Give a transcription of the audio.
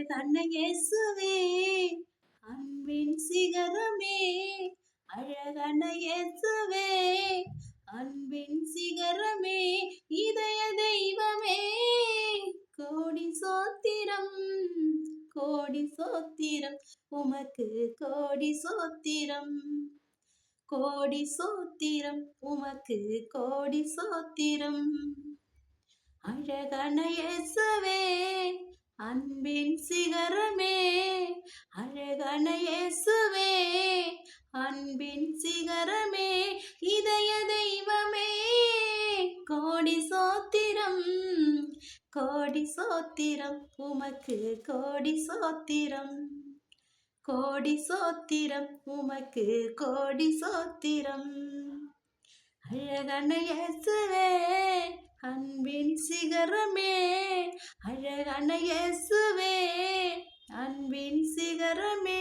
அழகான இயேசுவே அன்பின் சிகரமே, அழகான இயேசுவே அன்பின் சிகரமே, இதய தெய்வமே கோடி சோத்திரம், கோடி சோத்திரம் உமக்கு, கோடி சோத்திரம், கோடி சோத்திரம் உமக்கு, கோடி சோத்திரம். அழகான இயேசுவே அன்பின் சிகரமே, அழகான இயேசுவே அன்பின் சிகரமே, இதய தெய்வமே கோடி சோத்திரம், கோடி சோத்திரம் உமக்கு, கோடி சோத்திரம், கோடி சோத்திரம் உமக்கு, கோடி சோத்திரம். அழகான இயேசுவே அன்பின் சிகரமே, அழகான இயேசுவே அன்பின் சிகரமே.